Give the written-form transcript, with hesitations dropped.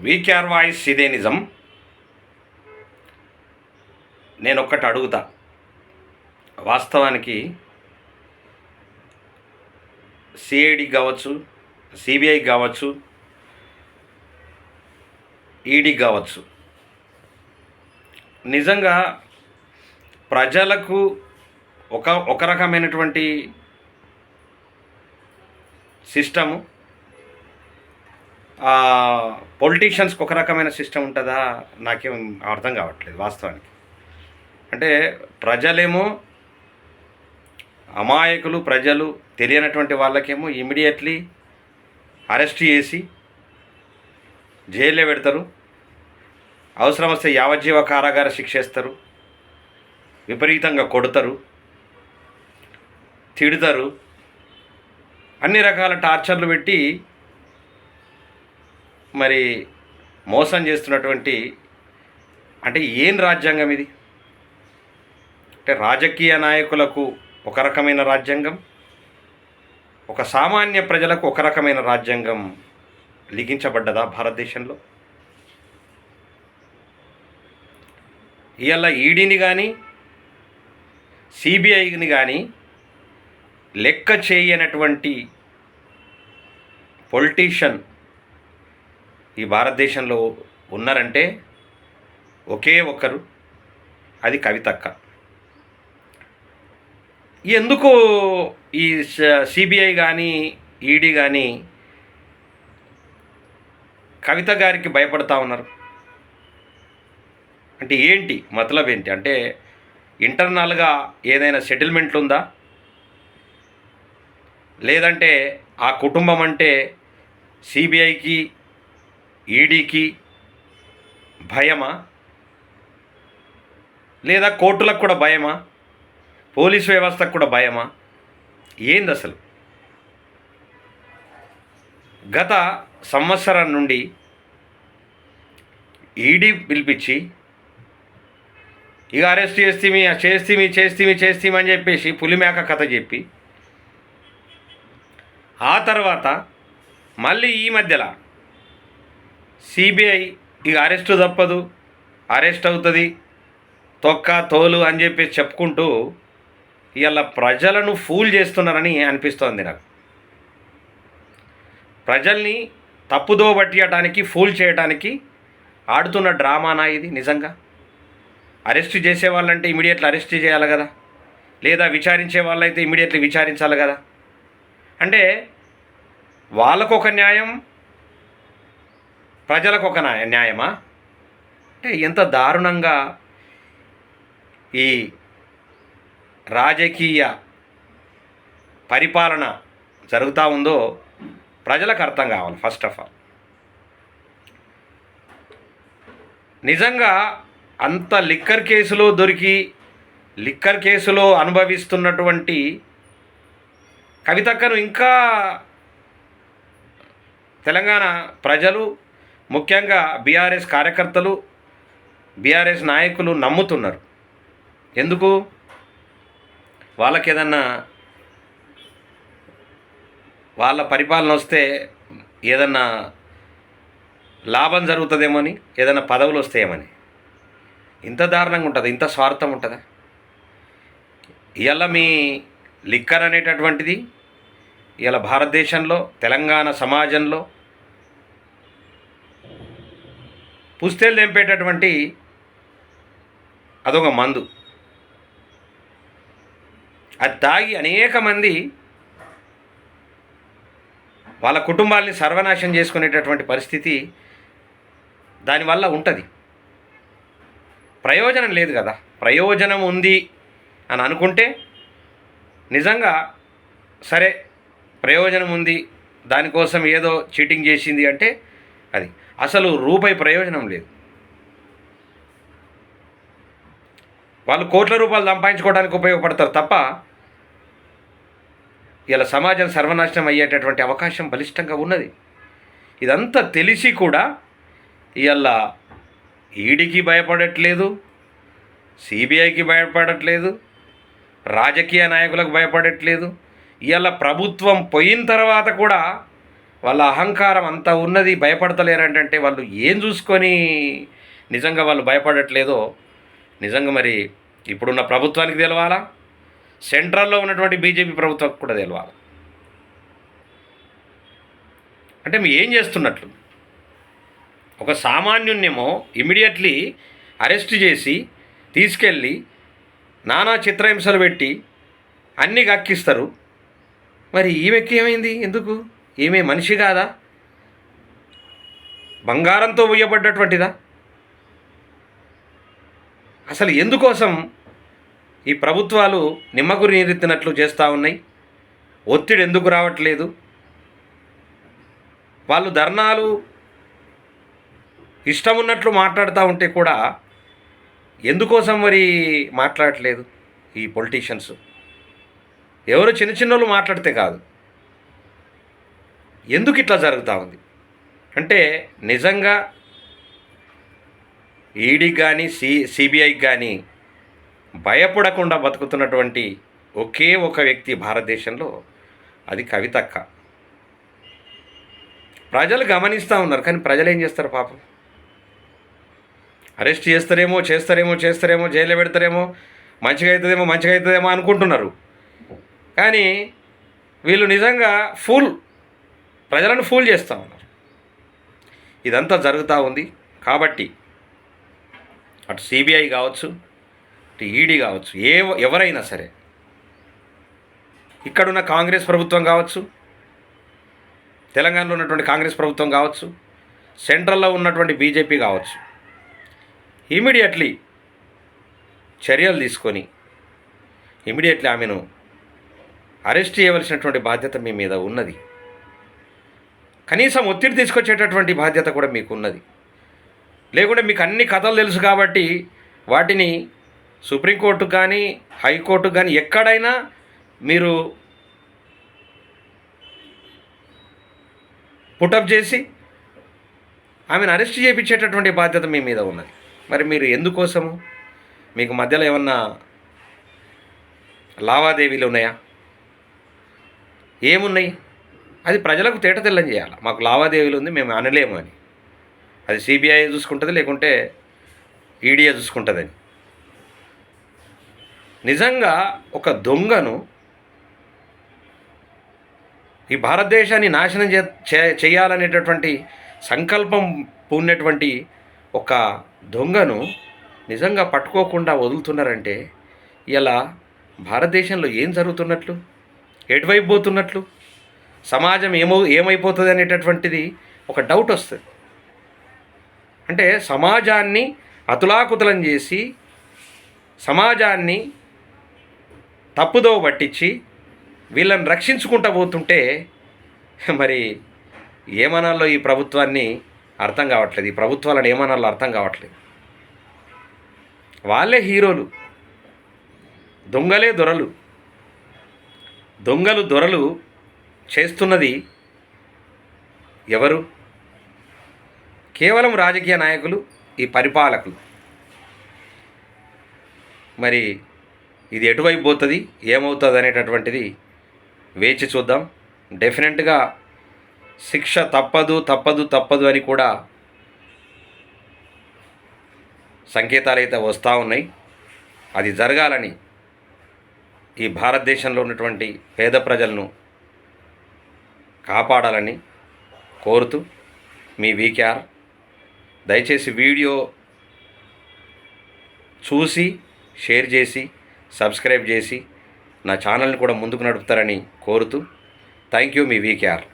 VKR voice ఇదే నిజం. నేను ఒక్కటి అడుగుతా. వాస్తవానికి సిఐడి కావచ్చు, సిబిఐ కావచ్చు, ఈడీ కావచ్చు, నిజంగా ప్రజలకు ఒక రకమైనటువంటి సిస్టము, పొలిటీషియన్స్కి ఒక రకమైన సిస్టమ్ ఉంటుందా? నాకేం అర్థం కావట్లేదు వాస్తవానికి. అంటే ప్రజలేమో అమాయకులు, ప్రజలు తెలియనటువంటి వాళ్ళకేమో ఇమీడియట్లీ అరెస్ట్ చేసి జైల్లో పెడతారు. అవసరం వస్తే యావజ్జీవ కారాగార శిక్ష వేస్తారు, విపరీతంగా కొడతారు, తిడతారు, అన్ని రకాల టార్చర్లు పెట్టి మరి మోసం చేస్తున్నటువంటి, అంటే ఏం రాజ్యాంగం ఇది? అంటే రాజకీయ నాయకులకు ఒక రకమైన రాజ్యాంగం, ఒక సామాన్య ప్రజలకు ఒక రకమైన రాజ్యాంగం లిఖించబడ్డదా భారతదేశంలో? ఇవాళ ఈడీని కానీ సిబిఐని కానీ లెక్క చేయనటువంటి పొలిటీషియన్ ఈ భారతదేశంలో ఉన్నారంటే ఒకే ఒక్కరు, అది కవితక్క. ఎందుకు ఈ సిబిఐ కానీ ఈడీ కానీ కవిత గారికి భయపడతా ఉన్నారు? అంటే ఏంటి మతలబ్ ఏంటి? అంటే ఇంటర్నల్గా ఏదైనా సెటిల్మెంట్ ఉందా? లేదంటే ఆ కుటుంబం అంటే సిబిఐకి ఈడీకి భయమా? లేదా కోర్టులకు కూడా భయమా? పోలీస్ వ్యవస్థకు కూడా భయమా? ఏంది అసలు? గత సంవత్సరం నుండి ఈడీ పిలిపించి ఇక అరెస్ట్ చేస్తీమి అని చెప్పేసి పులిమేక కథ చెప్పి, ఆ తర్వాత మళ్ళీ ఈ మధ్యలో సిబిఐ ఇక అరెస్టు తప్పదు, అరెస్ట్ అవుతుంది, తొక్క తోలు అని చెప్పేసి చెప్పుకుంటూ ఇవాళ ప్రజలను ఫూల్ చేస్తున్నారని అనిపిస్తోంది నాకు. ప్రజల్ని తప్పుదో పట్టియటానికి, ఫూల్ చేయడానికి ఆడుతున్న డ్రామానా ఇది నిజంగా? అరెస్ట్ చేసే వాళ్ళంటే ఇమీడియట్లీ అరెస్ట్ చేయాలి కదా, లేదా విచారించే వాళ్ళైతే ఇమీడియట్లీ విచారించాలి కదా. అంటే వాళ్ళకొక న్యాయం, ప్రజలకు ఒక న్యాయమా? అంటే ఎంత దారుణంగా ఈ రాజకీయ పరిపాలన జరుగుతూ ఉందో ప్రజలకు అర్థం కావాలి. ఫస్ట్ ఆఫ్ ఆల్ నిజంగా అంత లిక్కర్ కేసులో దొరికి, లిక్కర్ కేసులో అనుభవిస్తున్నటువంటి కవితక్కను ఇంకా తెలంగాణ ప్రజలు, ముఖ్యంగా బీఆర్ఎస్ కార్యకర్తలు, బీఆర్ఎస్ నాయకులు నమ్ముతున్నారు. ఎందుకు? వాళ్ళకి ఏదన్నా వాళ్ళ పరిపాలన వస్తే ఏదన్నా లాభం జరుగుతుందేమోని, ఏదైనా పదవులు వస్తాయేమని. ఇంత దారుణంగా ఉంటుంది? ఇంత స్వార్థం ఉంటుందా? ఇవాళ మీ లిక్కర్ అనేటటువంటిది ఇవాళ భారతదేశంలో, తెలంగాణ సమాజంలో పుస్తేలు తెంపేటటువంటి అదొక మందు. అది తాగి అనేక మంది వాళ్ళ కుటుంబాలని సర్వనాశనం చేసుకునేటటువంటి పరిస్థితి దానివల్ల ఉంటుంది. ప్రయోజనం లేదు కదా. ప్రయోజనం ఉంది అని అనుకుంటే నిజంగా సరే, ప్రయోజనం ఉంది, దానికోసం ఏదో చీటింగ్ చేసింది అంటే అది అసలు రూపాయి ప్రయోజనం లేదు. వాళ్ళు కోట్ల రూపాయలు సంపాదించుకోవడానికి ఉపయోగపడతారు తప్ప ఇలా సమాజం సర్వనాశనం అయ్యేటటువంటి అవకాశం బలిష్టంగా ఉన్నది. ఇదంతా తెలిసి కూడా ఇవాళ ఈడీకి భయపడట్లేదు, సిబిఐకి భయపడట్లేదు, రాజకీయ నాయకులకు భయపడట్లేదు. ఇవాళ ప్రభుత్వం పోయిన తర్వాత కూడా వాళ్ళ అహంకారం అంత ఉన్నది, భయపడతలేరంటే వాళ్ళు ఏం చూసుకొని నిజంగా వాళ్ళు భయపడట్లేదో నిజంగా మరి ఇప్పుడున్న ప్రభుత్వానికి తెలవాలా, సెంట్రల్లో ఉన్నటువంటి బీజేపీ ప్రభుత్వానికి కూడా తెలవాలి. అంటే మీరు ఏం చేస్తున్నట్లు? ఒక సామాన్యున్నేమో ఇమీడియట్లీ అరెస్ట్ చేసి తీసుకెళ్ళి నానా చిత్రహింసలు పెట్టి అన్నీ గక్కిస్తారు. మరి ఈమెకి ఏమైంది? ఎందుకు? ఈమె మనిషి కాదా? బంగారంతో ఉయ్యబడ్డటువంటిదా? అసలు ఎందుకోసం ఈ ప్రభుత్వాలు నిమ్మకు నీరెత్తినట్లు చేస్తూ ఉన్నాయి? ఒత్తిడి ఎందుకు రావట్లేదు? వాళ్ళు ధర్నాలు ఇష్టం ఉన్నట్లు మాట్లాడుతూ ఉంటే కూడా ఎందుకోసం మరి మాట్లాడట్లేదు ఈ పొలిటీషియన్స్? ఎవరు చిన్న చిన్నోళ్ళు మాట్లాడితే కాదు, ఎందుకు ఇట్లా జరుగుతూ ఉంది అంటే నిజంగా ఈడీకి కానీ సిబిఐకి కానీ భయపడకుండా బతుకుతున్నటువంటి ఒకే ఒక వ్యక్తి భారతదేశంలో, అది కవితక్క. ప్రజలు గమనిస్తూ ఉన్నారు, కానీ ప్రజలు ఏం చేస్తారు పాపం? అరెస్ట్ చేస్తారేమో, జైల్లో పెడతారేమో, మంచిగా అవుతుందేమో అనుకుంటున్నారు. కానీ వీళ్ళు నిజంగా ప్రజలను ఫూల్ చేస్తూ ఉన్నారు. ఇదంతా జరుగుతూ ఉంది. కాబట్టి అటు సిబిఐ కావచ్చు, ఇటు ఈడీ కావచ్చు, ఎవరైనా సరే, ఇక్కడున్న కాంగ్రెస్ ప్రభుత్వం కావచ్చు, తెలంగాణలో ఉన్నటువంటి కాంగ్రెస్ ప్రభుత్వం కావచ్చు, సెంట్రల్లో ఉన్నటువంటి బీజేపీ కావచ్చు, ఇమీడియట్లీ చర్యలు తీసుకొని ఇమీడియట్లీ ఆమెను అరెస్ట్ చేయవలసినటువంటి బాధ్యత మీ మీద ఉన్నది. కనీసం ఒత్తిడి తీసుకొచ్చేటటువంటి బాధ్యత కూడా మీకు ఉన్నది. లేకుంటే మీకు అన్ని కథలు తెలుసు కాబట్టి వాటిని సుప్రీంకోర్టుకు కానీ హైకోర్టుకు కానీ ఎక్కడైనా మీరు పుటప్ చేసి ఆమెను అరెస్ట్ చేయించేటటువంటి బాధ్యత మీ మీద ఉన్నది. మరి మీరు ఎందుకోసము? మీకు మధ్యలో ఏమన్నా లావాదేవీలు ఉన్నాయా? ఏమున్నాయి? అది ప్రజలకు తేటతెల్లం చేయాలి. మాకు లావాదేవీలు ఉంది, మేము అనలేము అని. అది సిబిఐ చూసుకుంటుంది, లేకుంటే ఈడీఏ చూసుకుంటుందని. నిజంగా ఒక దొంగను ఈ భారతదేశాన్ని నాశనం చేయాలనేటటువంటి సంకల్పం పూన్నటువంటి ఒక దొంగను నిజంగా పట్టుకోకుండా వదులుతున్నారంటే ఇలా భారతదేశంలో ఏం జరుగుతున్నట్లు, ఎటువైపు పోతున్నట్లు, సమాజం ఏమైపోతుంది అనేటటువంటిది ఒక డౌట్ వస్తుంది. అంటే సమాజాన్ని అతులాకుతలం చేసి, సమాజాన్ని తప్పుదోవ పట్టించి వీళ్ళని రక్షించుకుంటూ పోతుంటే మరి ఏమనాలో ఈ ప్రభుత్వాన్ని అర్థం కావట్లేదు. ఈ ప్రభుత్వాలను ఏమనాలో అర్థం కావట్లేదు. వాళ్ళే హీరోలు, దొంగలే దొరలు. దొరలు చేస్తున్నది ఎవరు? కేవలం రాజకీయ నాయకులు, ఈ పరిపాలకులు. మరి ఇది ఎటువైపు పోతుంది, ఏమవుతుంది అనేటటువంటిది వేచి చూద్దాం. డెఫినెట్గా శిక్ష తప్పదు అని కూడా సంకేతాలు అయితే వస్తూ ఉన్నాయి. అది జరగాలని ఈ భారతదేశంలో ఉన్నటువంటి పేద ప్రజలను కాపాడాలని కోరుతూ మీ వీకేఆర్. దయచేసి వీడియో చూసి షేర్ చేసి సబ్స్క్రైబ్ చేసి నా ఛానల్ని కూడా ముందుకు నడుపుతారని కోరుతూ థ్యాంక్ యూ. Me VKR.